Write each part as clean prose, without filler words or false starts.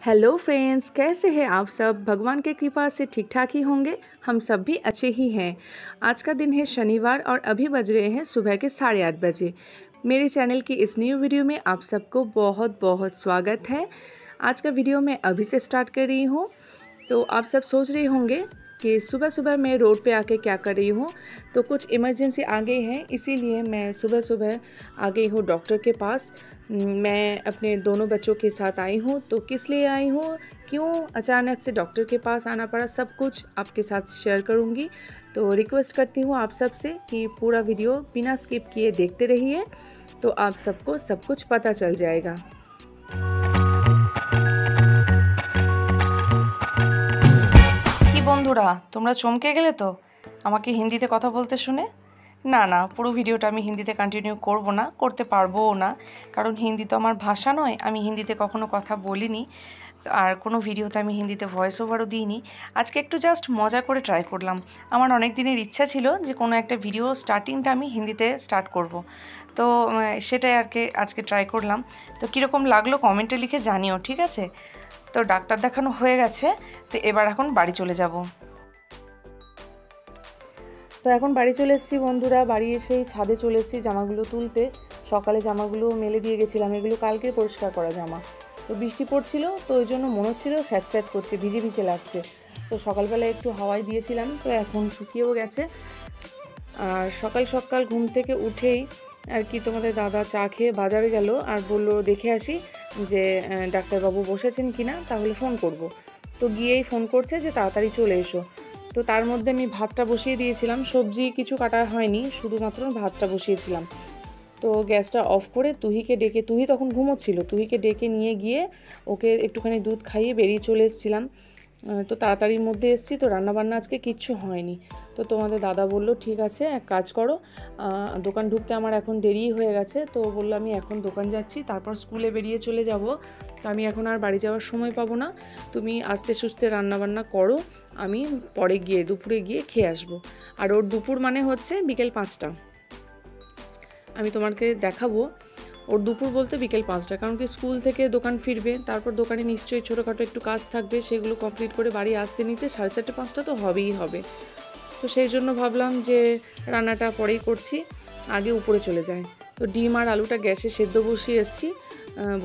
Hello friends, कैसे हैं आप सब। भगवान के कृपा से ठीक ठाक ही होंगे। हम सब भी अच्छे ही हैं। आज का दिन है शनिवार और अभी बज रहे हैं सुबह के 8:30 बजे। मेरे चैनल की इस न्यू वीडियो में आप सबको बहुत बहुत स्वागत है। आज का वीडियो मैं अभी से स्टार्ट कर रही हूँ। तो आप सब सोच रहे होंगे कि सुबह सुबह मैं रोड पे आके क्या कर रही हूँ। तो कुछ इमरजेंसी आ गई है, इसीलिए मैं सुबह सुबह आ गई हूँ डॉक्टर के पास। मैं अपने दोनों बच्चों के साथ आई हूँ। तो किस लिए आई हूँ, क्यों अचानक से डॉक्टर के पास आना पड़ा, सब कुछ आपके साथ शेयर करूँगी। तो रिक्वेस्ट करती हूँ आप सब से कि पूरा वीडियो बिना स्किप किए देखते रहिए, तो आप सबको सब कुछ पता चल जाएगा। বন্ধুরা তোমরা চমকে গেলে তো আমাকে হিন্দিতে কথা বলতে শুনে। না পুরো ভিডিওটা আমি হিন্দিতে কন্টিনিউ করব না, করতে পারবোও না, কারণ হিন্দি তো আমার ভাষা নয়। আমি হিন্দিতে কখনো কথা বলিনি আর কোনো ভিডিওতে আমি হিন্দিতে ভয়েস ওভারও দিইনি। আজকে একটু জাস্ট মজা করে ট্রাই করলাম। আমার অনেক দিনের ইচ্ছা ছিল যে কোনো একটা ভিডিও স্টার্টিংটা আমি হিন্দিতে স্টার্ট করব। তো সেটাই আজকে ট্রাই করলাম। তো কীরকম লাগলো কমেন্টে লিখে জানিও, ঠিক আছে? তো ডাক্তার দেখানো হয়ে গেছে, তো এখন বাড়ি চলে যাব। তো এখন বাড়ি চলে এসেছি বন্ধুরা। বাড়ি এসেই ছাদে চলে এসেছি জামাগুলো তুলতে। সকালে জামাগুলো মেলে দিয়ে গেছিলাম, এগুলো কালকে পরিষ্কার করা জামা। তো বৃষ্টি পড়ছিল, তো ওই জন্য মনে হচ্ছিলো স্যাঁত স্যাঁত করছে, ভিজে ভিজে লাগছে। তো সকালবেলা একটু হাওয়ায় দিয়েছিলাম, তো এখন শুকিয়েও গেছে। আর সকাল সকাল ঘুম থেকে উঠেই আর কি তোমাদের দাদা চা খেয়ে বাজারে গেল আর বললো দেখে আসি যে ডাক্তারবাবু বসেছেন কিনা, তাহলে ফোন করব। তো গিয়েই ফোন করছে যে তাড়াতাড়ি চলে এসো। তো তার মধ্যে আমি ভাতটা বসিয়ে দিয়েছিলাম, সবজি কিছু কাটা হয়নি, শুধুমাত্র ভাতটা বসিয়েছিলাম। তো গ্যাসটা অফ করে তুহিকে ডেকে, তুহি তখন ঘুমোচ্ছিল, তুহিকে ডেকে নিয়ে গিয়ে ওকে একটুখানি দুধ খাইয়ে বেরিয়ে চলে এসেছিলাম। তো তাড়াতাড়ির মধ্যে এসেছি, তো রান্নাবান্না আজকে কিচ্ছু হয়নি। তো তোমাদের দাদা বলল ঠিক আছে এক কাজ করো, দোকান ঢুকতে আমার এখন দেরি হয়ে গেছে। তো বললো আমি এখন দোকান যাচ্ছি, তারপর স্কুলে বেরিয়ে চলে যাব। তো আমি এখন আর বাড়ি যাওয়ার সময় পাবো না, তুমি আস্তে সুস্তে রান্নাবান্না করো, আমি পরে গিয়ে দুপুরে গিয়ে খেয়ে আসবো। আর ওর দুপুর মানে হচ্ছে বিকেল 5টা। আমি তোমাকে দেখাবো ওর দুপুর বলতে বিকেল 5টা, কারণ কি স্কুল থেকে দোকান ফিরবে, তারপর দোকানে নিশ্চয়ই ছোটোখাটো একটু কাজ থাকবে, সেগুলো কমপ্লিট করে বাড়ি আসতে নিতে 4:30 5টা তো হবেই হবে। তো সেই জন্য ভাবলাম যে রান্নাটা পরেই করছি, আগে উপরে চলে যায়। তো ডিম আর আলুটা গ্যাসে সেদ্ধ বসিয়ে এসেছি,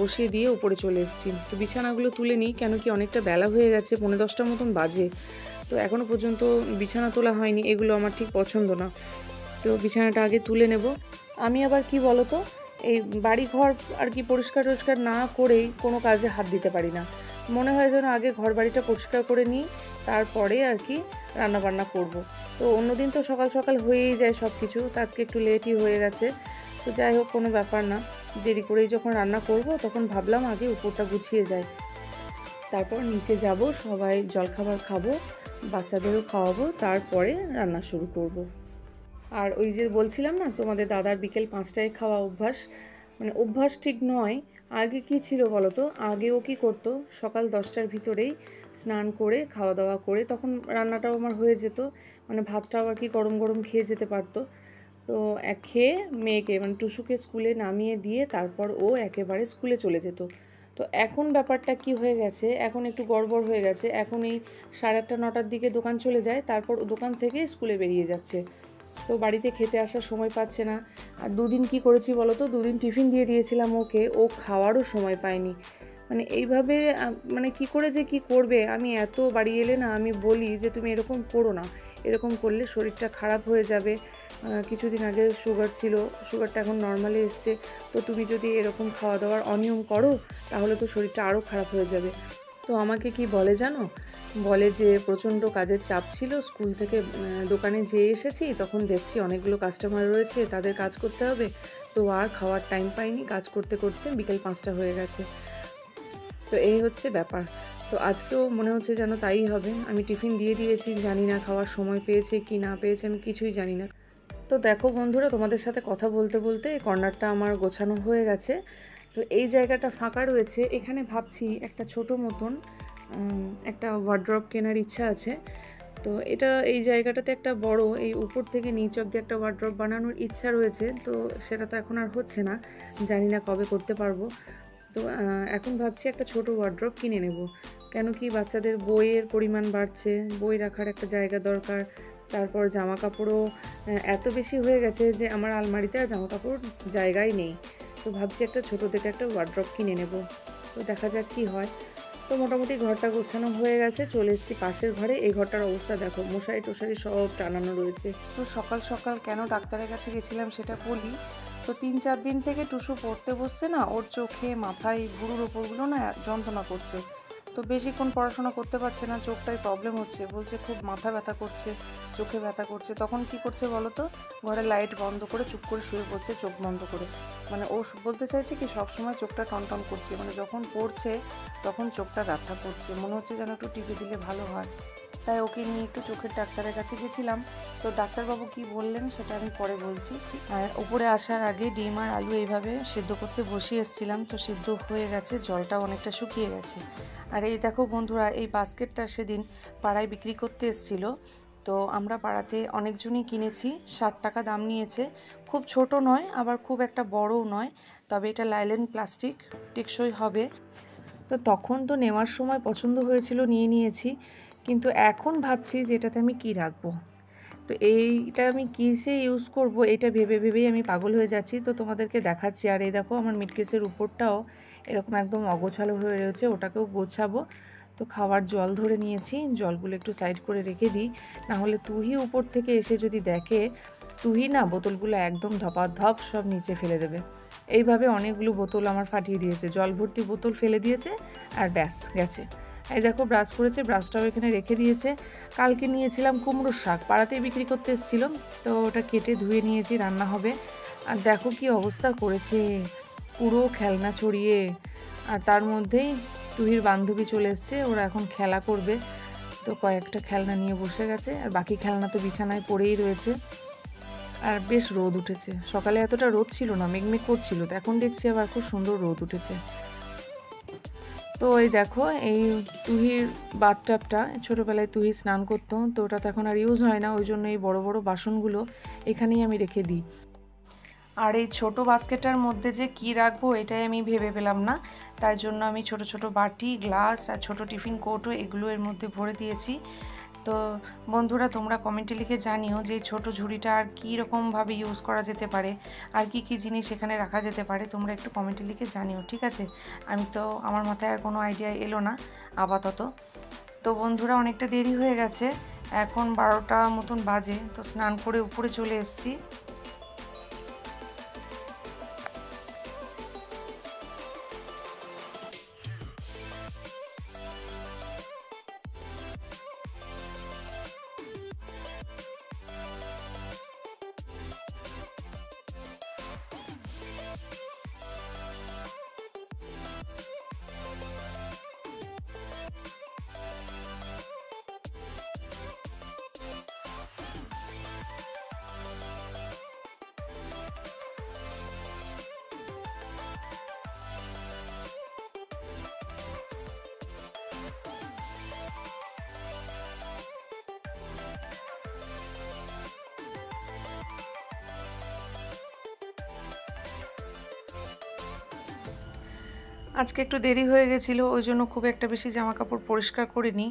বসিয়ে দিয়ে উপরে চলে এসেছি। তো বিছানাগুলো তুলে নিই, কেন কি অনেকটা বেলা হয়ে গেছে, 9:30টার মতন বাজে। তো এখনও পর্যন্ত বিছানা তোলা হয়নি, এগুলো আমার ঠিক পছন্দ না। তো বিছানাটা আগে তুলে নেব। আমি আবার কি বলো তো, এই বাড়ি ঘর আর কি পরিষ্কার টরিষ্কার না করেই কোনো কাজে হাত দিতে পারি না। মনে হয় যেন আগে ঘর বাড়িটা পরিষ্কার করে নিই, তারপরে আর কি রান্নাবান্না করব। তো অন্যদিন তো সকাল সকাল হয়েই যায় সব কিছু, তো আজকে একটু লেটই হয়ে গেছে। তো যাই হোক, কোনো ব্যাপার না, দেরি করেই যখন রান্না করব তখন ভাবলাম আগে উপরটা গুছিয়ে যায়, তারপর নিচে যাব, সবাই জলখাবার খাবো, বাচ্চাদেরও খাওয়াবো, তারপরে রান্না শুরু করব। আর ওই যে বলছিলাম না তোমাদের দাদার বিকেল 5টায় খাওয়া অভ্যাস, মানে অভ্যাস ঠিক নয়। আগে কি ছিল বলো তো, আগে ও কী করতো, সকাল 10টার ভিতরেই স্নান করে খাওয়া দাওয়া করে তখন রান্নাটাও আমার হয়ে যেত, মানে ভাতটাও আর কি গরম গরম খেয়ে যেতে পারতো। তো খেয়ে মেয়েকে মানে টুসুকে স্কুলে নামিয়ে দিয়ে তারপর ও একেবারে স্কুলে চলে যেত। তো এখন ব্যাপারটা কি হয়ে গেছে, এখন একটু গড়বড় হয়ে গেছে। এখন এই 8:30 9টার দিকে দোকান চলে যায়, তারপর দোকান থেকে স্কুলে বেরিয়ে যাচ্ছে। তো বাড়িতে খেতে আসার সময় পাচ্ছে না। আর দুদিন কি করেছি বলো তো, দুদিন টিফিন দিয়ে দিয়েছিলাম ওকে, ও খাওয়ারও সময় পায়নি। মানে এইভাবে মানে কি করে যে কি করবে। আমি এত বাড়ি এলে না আমি বলি যে তুমি এরকম করো না, এরকম করলে শরীরটা খারাপ হয়ে যাবে। কিছুদিন আগে সুগার ছিল, সুগারটা এখন নর্মালি এসছে। তো তুমি যদি এরকম খাওয়া দাওয়ার অনিয়ম করো তাহলে তো শরীরটা আরও খারাপ হয়ে যাবে। তো আমাকে কি বলে জানো, বলে যে প্রচণ্ড কাজের চাপ ছিল, স্কুল থেকে দোকানে যেয়ে এসেছি, তখন দেখছি অনেকগুলো কাস্টমার রয়েছে, তাদের কাজ করতে হবে, তো আর খাওয়ার টাইম পাইনি, কাজ করতে করতে বিকেল 5টা হয়ে গেছে। তো এই হচ্ছে ব্যাপার। তো আজকেও মনে হচ্ছে যেন তাই হবে। আমি টিফিন দিয়ে দিয়েছি, জানি না খাওয়ার সময় পেয়েছে কি না পেয়েছে, আমি কিছুই জানি না। তো দেখো বন্ধুরা, তোমাদের সাথে কথা বলতে বলতে এই কর্নারটা আমার গোছানো হয়ে গেছে। তো এই জায়গাটা ফাঁকা রয়েছে, এখানে ভাবছি একটা ছোট মতন একটা ওয়ার্ড্রপ কেনার ইচ্ছা আছে। তো এটা এই জায়গাটাতে একটা বড়, এই উপর থেকে নিচ অব্দি একটা ওয়ার্ড্রপ বানানোর ইচ্ছা রয়েছে। তো সেটা তো এখন আর হচ্ছে না, জানি না কবে করতে পারবো। তো তো এখন ভাবছি একটা ছোট ওয়ার্ড্রপ কিনে নেব, কেন কি বাচ্চাদের বইয়ের পরিমাণ বাড়ছে, বই রাখার একটা জায়গা দরকার। তারপর জামা কাপড়ও এত বেশি হয়ে গেছে যে আমার আলমারিতে আর জামা কাপড় জায়গাই নেই। তো ভাবছি একটা ছোট থেকে একটা ওয়ার্ড্রপ কিনে নেব, তো দেখা যাক কি হয়। তো মোটামুটি ঘরটা গোছানো হয়ে গেছে, চলে এসেছি পাশের ঘরে। এই ঘরটার অবস্থা দেখো, মশারি টশারি সব টানানো রয়েছে। তো সকাল সকাল কেন ডাক্তারের কাছে গেছিলাম সেটা বলি। তো 3-4 দিন থেকে টুসু পড়তে বসছে না, ওর চোখে মাথায় ভুরুর ওপরগুলো না যন্ত্রণা করছে। তো বেশিক্ষণ পড়াশোনা করতে পারছে না, চোখটায় প্রবলেম হচ্ছে, বলছে খুব মাথা ব্যথা করছে, চোখে ব্যথা করছে। তখন কি করছে বলো তো, ঘরে লাইট বন্ধ করে চুপ করে শুয়ে পড়ছে চোখ বন্ধ করে। মানে ও বলতে চাইছে কি সবসময় চোখটা টনটন করছে, মানে যখন পড়ছে তখন চোখটা ব্যথা করছে, মনে হচ্ছে যেন একটু টিপে দিলে ভালো হয়। তাই ওকে নিয়ে একটু চোখের ডাক্তারের কাছে গেছিলাম। তো ডাক্তারবাবু কি বললেন সেটা আমি পরে বলছি। আর উপরে আসার আগে ডিম আর আলু এইভাবে সিদ্ধ করতে বসিয়ে এসেছিলাম, তো সিদ্ধ হয়ে গেছে, জলটাও অনেকটা শুকিয়ে গেছে। আর এই দেখো বন্ধুরা, এই বাস্কেটটা সেদিন পাড়ায় বিক্রি করতে এসেছিল। তো আমরা পাড়াতে অনেকজনই কিনেছি, 60 টাকা দাম নিয়েছে। খুব ছোট নয়, আবার খুব একটা বড়ও নয়, তবে এটা লাইলেন প্লাস্টিক, টেকসই হবে। তো তখন তো নেওয়ার সময় পছন্দ হয়েছিল, নিয়ে নিয়েছি। কিন্তু এখন ভাবছি যে এটাতে আমি কী রাখবো, তো এইটা আমি কিসে ইউজ করব এটা ভেবে ভেবেই আমি পাগল হয়ে যাচ্ছি। তো তোমাদেরকে দেখাচ্ছি। আর এই দেখো আমার মিটকেসের উপরটাও এরকম একদম অগোছালো হয়ে রয়েছে, ওটাকেও গোছাবো। তো খাওয়ার জল ধরে নিয়েছি, জলগুলো একটু সাইড করে রেখে দিই, নাহলে তুহি উপর থেকে এসে যদি দেখে, তুহি না বোতলগুলো একদম ধপাধপ সব নিচে ফেলে দেবে। এইভাবে অনেকগুলো বোতল আমার ফাটিয়ে দিয়েছে, জল ভর্তি বোতল ফেলে দিয়েছে, আর ব্যাস গেছে। এই দেখো ব্রাশ করেছে, ব্রাশটাও এখানে রেখে দিয়েছে। কালকে নিয়েছিলাম কুমড়োর শাক, পাড়াতেই বিক্রি করতে এসেছিলাম, তো ওটা কেটে ধুয়ে নিয়েছি, রান্না হবে। আর দেখো কি অবস্থা করেছে, পুরো খেলনা ছড়িয়ে। আর তার মধ্যেই তুহির বান্ধবী চলে এসছে, ওরা এখন খেলা করবে। তো কয়েকটা খেলনা নিয়ে বসে গেছে, আর বাকি খেলনা তো বিছানায় পড়েই রয়েছে। আর বেশ রোদ উঠেছে, সকালে এতটা রোদ ছিল না, মেঘমেঘ করছিল, তো এখন দেখছি আবার খুব সুন্দর রোদ উঠেছে। তো এই দেখো, এই তুহির বাথটাবটা, ছোটোবেলায় তুহি স্নান করতো, তো ওটা তো এখন আর ইউজ হয় না, ওই জন্য এই বড় বড় বাসনগুলো এখানেই আমি রেখে দিই। আর এই ছোট বাস্কেটটার মধ্যে যে কি রাখবো এটাই আমি ভেবে পেলাম না, তাই জন্য আমি ছোট ছোট বাটি, গ্লাস আর ছোট টিফিন কৌটো এগুলো এর মধ্যে ভরে দিয়েছি। তো বন্ধুরা তোমরা কমেন্টে লিখে জানিও যে ছোট ঝুড়িটা আর কী রকমভাবে ইউজ করা যেতে পারে, আর কি কি জিনিস এখানে রাখা যেতে পারে, তোমরা একটু কমেন্টে লিখে জানিও, ঠিক আছে? আমি তো আমার মাথায় আর কোনো আইডিয়া এলো না আপাতত। তো বন্ধুরা অনেকটা দেরি হয়ে গেছে, এখন 12টা মতন বাজে, তো স্নান করে উপরে চলে এসেছি। আজকে একটু দেরি হয়ে গেছিলো, ওই জন্য খুব একটা বেশি জামা কাপড় পরিষ্কার করিনি।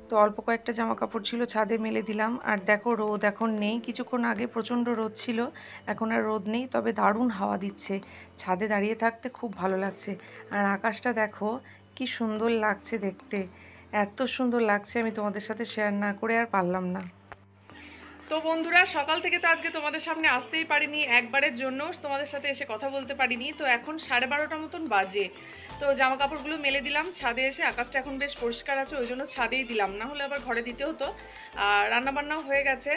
তো অল্প কয়েকটা জামা কাপড় ছিল, ছাদে মেলে দিলাম। আর দেখো রোদ এখন নেই, কিছুক্ষণ আগে প্রচণ্ড রোদ ছিল, এখন আর রোদ নেই, তবে দারুণ হাওয়া দিচ্ছে, ছাদে দাঁড়িয়ে থাকতে খুব ভালো লাগছে। আর আকাশটা দেখো কি সুন্দর লাগছে দেখতে, এত সুন্দর লাগছে আমি তোমাদের সাথে শেয়ার না করে আর পারলাম না। তো বন্ধুরা সকাল থেকে তো আজকে তোমাদের সামনে আসতেই পারিনি, একবারের জন্য তোমাদের সাথে এসে কথা বলতে পারিনি। তো এখন 12:30 মতন বাজে, তো জামা কাপড়গুলো মেলে দিলাম ছাদে এসে, আকাশটা এখন বেশ পরিষ্কার আছে, ওই জন্য ছাদেই দিলাম, না হলে আবার ঘরে দিতে হতো। আর রান্নাবান্নাও হয়ে গেছে।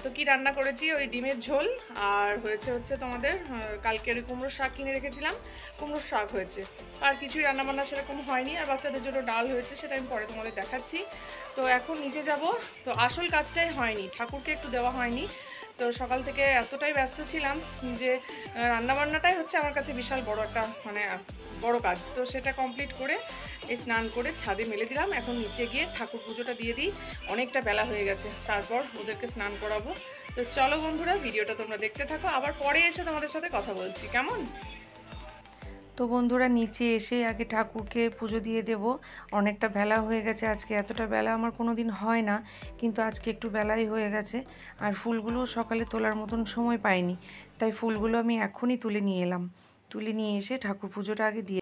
তো কি রান্না করেছি, ওই ডিমের ঝোল, আর হচ্ছে তোমাদের কালকের কুমড়োর শাক কিনে রেখেছিলাম, কুমড়োর শাক হয়েছে। আর কিছুই রান্নাবান্না সেরকম হয়নি, আর বাচ্চাদের জন্য ডাল হয়েছে, সেটা আমি পরে তোমাদের দেখাচ্ছি। তো এখন নিচে যাব, তো আসল কাজটাই হয়নি, ঠাকুরকে একটু দেওয়া হয়নি। তো সকাল থেকে এতটাই ব্যস্ত ছিলাম যে রান্নাবান্নাটাই হচ্ছে আমার কাছে বিশাল বড় একটা বড় কাজ। তো সেটা কমপ্লিট করে এই স্নান করে ছাদে মেলে দিলাম, এখন নিচে গিয়ে ঠাকুর পুজোটা দিয়ে দিই, অনেকটা বেলা হয়ে গেছে, তারপর ওদেরকে স্নান করাবো। তো চলো বন্ধুরা ভিডিওটা তোমরা দেখতে থাকো, আবার পরে এসে তোমাদের সাথে কথা বলছি, কেমন? তো বন্ধুরা নিচে এসে আগে ঠাকুরকে পুজো দিয়ে দেব। অনেকটা বেলা হয়ে গেছে আজকে, এতটা বেলা আমার কোনো দিন হয় না, কিন্তু আজকে একটু বেলাই হয়ে গেছে। আর ফুলগুলো সকালে তোলার মতন সময় পাইনি, তাই ফুলগুলো আমি এখনই তুলে নিয়ে এলাম। তুলে নিয়ে এসে ঠাকুর পুজোটা আগে দিয়ে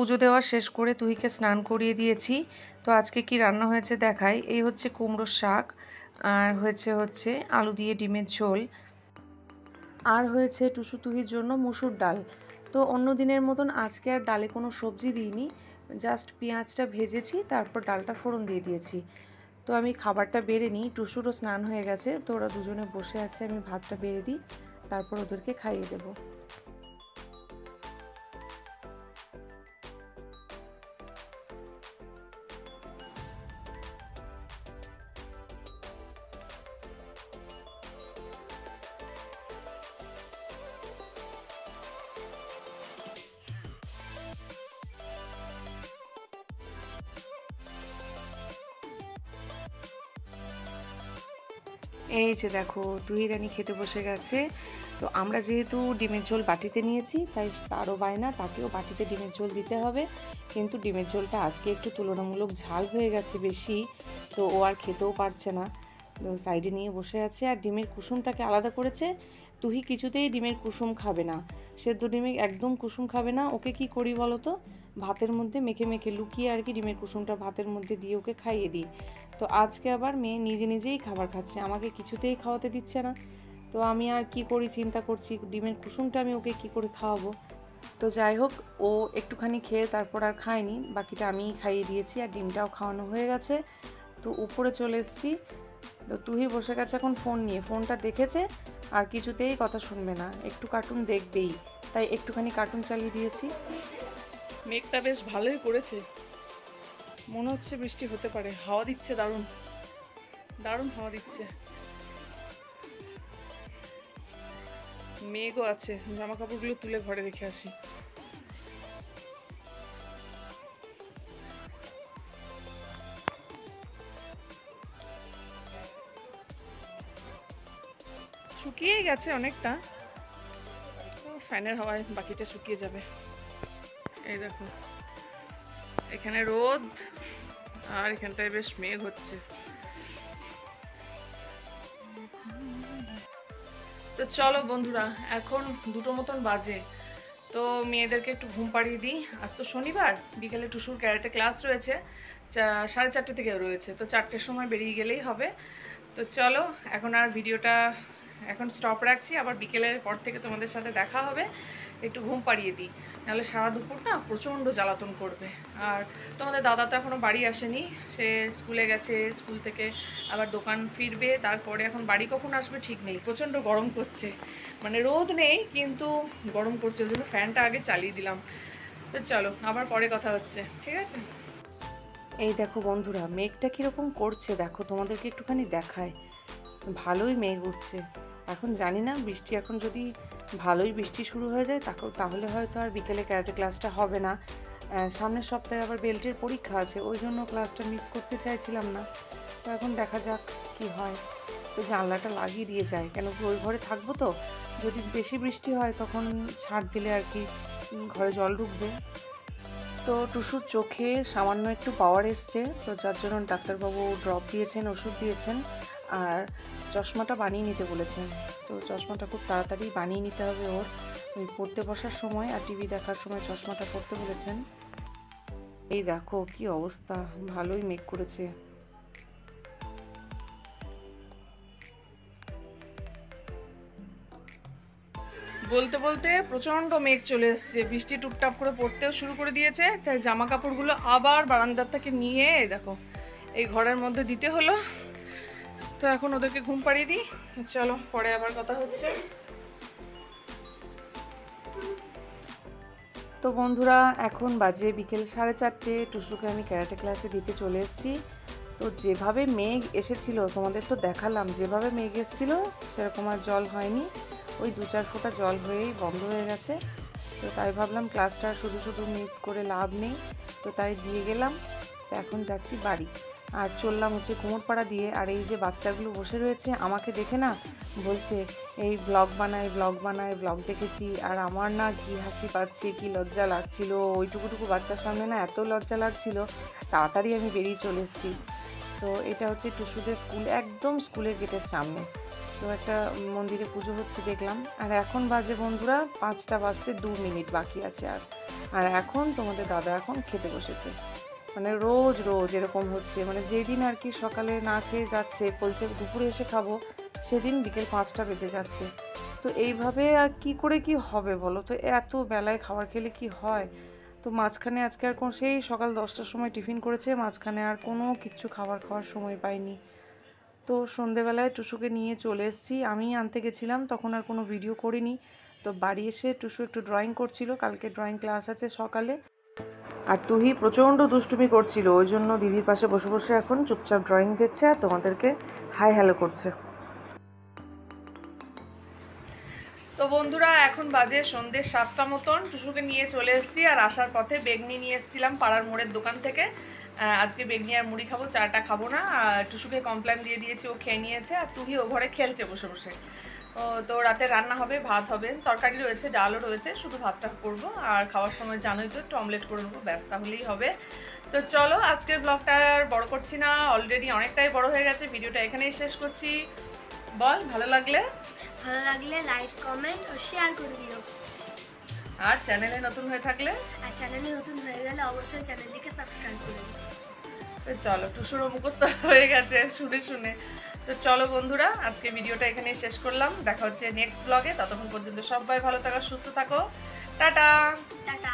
পুজো দেওয়া শেষ করে তুহিকে স্নান করিয়ে দিয়েছি। তো আজকে কি রান্না হয়েছে দেখাই। এই হচ্ছে কুমড়োর শাক, আর হচ্ছে আলু দিয়ে ডিমের ঝোল, আর হয়েছে টুসু তুহির জন্য মুসুর ডাল। তো অন্য দিনের মতন আজকে আর ডালে কোনো সবজি দিইনি, জাস্ট পেঁয়াজটা ভেজেছি, তারপর ডালটা ফোড়ন দিয়ে দিয়েছি। তো আমি খাবারটা বেড়ে নিই, টুসুরও স্নান হয়ে গেছে, তো ওরা দুজনে বসে আছে, আমি ভাতটা বেড়ে দিই, তারপর ওদেরকে খাইয়ে দেবো। এই যে দেখো তুহি রানী খেতে বসে গেছে। তো আমরা যেহেতু ডিমের ঝোল বাটিতে নিয়েছি, তাই তারও বায়না তাকেও বাটিতে ডিমের ঝোল দিতে হবে। কিন্তু ডিমের ঝোলটা আজকে একটু তুলনামূলক ঝাল হয়ে গেছে বেশি, তো ও আর খেতেও পারছে না, তো সাইডে নিয়ে বসে আছে। আর ডিমের কুসুমটাকে আলাদা করেছে। তুহি কিছুতেই ডিমের কুসুম খাবে না, সেদ্ধ ডিমে একদম কুসুম খাবে না। ওকে কি করি বলো তো, ভাতের মধ্যে মেখে মেখে লুকিয়ে আর কি ডিমের কুসুমটা ভাতের মধ্যে দিয়ে ওকে খাইয়ে দিই। তো আজকে আবার মেয়ে নিজে নিজেই খাবার খাচ্ছে, আমাকে কিছুতেই খাওয়াতে দিচ্ছে না। তো আমি আর কি করি চিন্তা করছি, ডিমের কুসুমটা আমি ওকে কি করে খাওয়াবো। তো যাই হোক, ও একটুখানি খেয়ে তারপর আর খায়নি, বাকিটা আমিই খাইয়ে দিয়েছি, আর ডিমটাও খাওয়ানো হয়ে গেছে। তো উপরে চলে এসেছি। তো তুহি বসে গেছে এখন ফোন নিয়ে, ফোনটা দেখেছে আর কিছুতেই কথা শুনবে না, একটু কার্টুন দেখবেই, তাই একটুখানি কার্টুন চালিয়ে দিয়েছি। মেঘটা বেশ ভালোই করেছে, মনে হচ্ছে বৃষ্টি হতে পারে। হাওয়া দিচ্ছে, দারুণ দারুণ হাওয়া দিচ্ছে, মেঘও আছে। জামা কাপড়গুলো তুলে ঘরে রেখে আসি। শুকিয়ে গেছে অনেকটা, ফ্যানের হাওয়ায় বাকিটা শুকিয়ে যাবে। এই দেখো এখানে রোদ, আর এখানটায় বেশ মেঘ হচ্ছে। তো চলো বন্ধুরা, এখন 2টো মতন বাজে, তো মেয়েদেরকে একটু ঘুম পাড়িয়ে দিই। আজ তো শনিবার, বিকেলে টুসুর ক্যারেটে ক্লাস রয়েছে, 4:30 থেকে রয়েছে, তো 4টের সময় বেরিয়ে গেলেই হবে। তো চলো এখন আর ভিডিওটা এখন স্টপ রাখছি, আবার বিকেলের পর থেকে তোমাদের সাথে দেখা হবে। একটু ঘুম পাড়িয়ে দিই, নাহলে সারা দুপুর না প্রচণ্ড জ্বালাতন করবে। আর তোমাদের দাদা তো এখনও বাড়ি আসেনি, সে স্কুলে গেছে, স্কুল থেকে আবার দোকান ফিরবে, তারপরে এখন বাড়ি কখন আসবে ঠিক নেই। প্রচণ্ড গরম করছে, মানে রোদ নেই কিন্তু গরম করছে, ওই জন্য ফ্যানটা আগে চালিয়ে দিলাম। তো চলো আবার পরে কথা হচ্ছে, ঠিক আছে। এই দেখো বন্ধুরা, মেঘটা কীরকম করছে দেখো, তোমাদেরকে একটুখানি দেখায়। ভালোই মেঘ উঠছে। এখন জানি না বৃষ্টি, এখন যদি ভালোই বৃষ্টি শুরু হয়ে যায় তাহলে হয়তো আর বিকেলে ক্যারাটে ক্লাসটা হবে না। সামনের সপ্তাহে আবার বেল্টের পরীক্ষা আছে, ওই জন্য ক্লাসটা মিস করতে চাইছিলাম না। তো এখন দেখা যাক কি হয়। তো জানলাটা লাগিয়ে দিয়ে যায়, কেন কি ওই ঘরে থাকবো, তো যদি বেশি বৃষ্টি হয় তখন ছাড় দিলে আর কি ঘরে জল ঢুকবে। তো টুসুর চোখে সামান্য একটু পাওয়ার এসছে, তো যার জন্য ডাক্তারবাবু ড্রপ দিয়েছেন, ওষুধ দিয়েছেন। আর চশমাটা বানিয়ে নিতে বলেছেন। তো চশমাটা খুব তাড়াতাড়ি বানিয়ে নিতে হবে ওর, ওই পড়তে বসার সময় আর টিভি দেখার সময় চশমাটা পরতে বলেছেন। এই দেখো কি অবস্থা, ভালোই মেঘ করেছে। বলতে বলতে প্রচণ্ড মেঘ চলে এসছে, বৃষ্টি টুপটাপ করে পড়তেও শুরু করে দিয়েছে। তাই জামা কাপড়গুলো আবার বারান্দার থেকে নিয়ে দেখো এই ঘরের মধ্যে দিতে হলো। তো এখন ওদেরকে ঘুম পাড়িয়ে দিই, চলো পরে আবার কথা হচ্ছে। তো বন্ধুরা এখন বাজে বিকেল 4:30, টুসুকে আমি ক্যারাটে ক্লাসে দিতে চলে এসেছি। তো যেভাবে মেঘ এসেছিল তোমাদের তো দেখালাম, যেভাবে মেঘ এসেছিল সেরকম আর জল হয়নি, ওই 2-4 ফোঁটা জল হয়েই বন্ধ হয়ে গেছে। তো তাই ভাবলাম ক্লাসটা শুধু শুধু মিস করে লাভ নেই, তো তাই দিয়ে গেলাম। তো এখন যাচ্ছি বাড়ি, আর চললাম হচ্ছে কুমোরপাড়া দিয়ে। আর এই যে বাচ্চাগুলো বসে রয়েছে আমাকে দেখে না বলছে এই ব্লগ বানায় ব্লগ বানায়, ব্লগ দেখেছি। আর আমার না কি হাসি পাচ্ছে, কি লজ্জা লাগছিল, ওইটুকুটুকু বাচ্চার সামনে না এত লজ্জা লাগছিল, তাড়াতাড়ি আমি বেরিয়ে চলে এসেছি। তো এটা হচ্ছে টুসুদের স্কুল, একদম স্কুলের গেটের সামনে। তো একটা মন্দিরে পুজো হচ্ছে দেখলাম। আর এখন বাজে বন্ধুরা 5টা বাজতে 2 মিনিট বাকি আছে। আর এখন তোমাদের দাদা এখন খেতে বসেছে। মানে রোজ রোজ এরকম হচ্ছে, মানে যেদিন আর কি সকালে না খেয়ে যাচ্ছে, বলছে দুপুরে এসে খাবো, সেদিন বিকেল 5টা বেজে যাচ্ছে। তো এইভাবে আর কি করে কি হবে বলো তো, এত বেলায় খাবার খেলে কি হয়। তো মাঝখানে আজকে আর কোনো, সেই সকাল 10টার সময় টিফিন করেছে, মাঝখানে আর কোনো কিচ্ছু খাওয়ার সময় পাইনি। তো সন্ধেবেলায় টুসুকে নিয়ে চলে এসেছি, আমি আনতে গেছিলাম, তখন আর কোনো ভিডিও করিনি। তো বাড়ি এসে টুসু একটু ড্রয়িং করছিল, কালকে ড্রয়িং ক্লাস আছে সকালে। আর তুহি প্রচণ্ড দুষ্টুমি করছিল, ওই জন্য দিদির পাশে বসে বসে এখন চুপচাপ ড্রয়িং দেখছে আর তোমাদেরকে হাই হ্যালো করছে। তো বন্ধুরা এখন বাজে সন্ধ্যে 7টা মতন, টুসুকে নিয়ে চলে এসেছি। আর আসার পথে বেগনি নিয়ে এসেছিলাম পাড়ার মোড়ের দোকান থেকে। আজকে বেগনি আর মুড়ি খাবো, চাটা খাবো না। আর টুসুকে কমপ্লেন দিয়ে দিয়েছি, ও খেয়ে নিয়েছে। আর তুহি ও ঘরে খেলছে বসে বসে। তো রাতে রান্না হবে, ভাত হবে, তরকারি রয়েছে, ডালও রয়েছে, শুধু ভাতটা করবো। আর খাওয়ার সময় জানোই তো একটু অমলেট করে নেবো, ব্যাস তাহলেই হবে। তো চলো আজকের ব্লগটা আর বড় করছি না, অলরেডি অনেকটাই বড় হয়ে গেছে, ভিডিওটা এখানেই শেষ করছি। বল, ভালো লাগলে লাইক কমেন্ট ও শেয়ার করে দিও। আর চ্যানেলে নতুন হয়ে থাকলে, আর চ্যানেলে নতুন হয়ে গেলে অবশ্যই চ্যানেলটিকে সাবস্ক্রাইব করে দিও। তো চলো, টুসুরও মুখস্থ হয়ে গেছে শুনে শুনে। তো চলো বন্ধুরা আজকে ভিডিওটা এখানেই শেষ করলাম, দেখা হচ্ছে নেক্সট ব্লগে। ততক্ষণ পর্যন্ত সবাই ভালো থাকো, সুস্থ থাকো, টাটা। টাটা।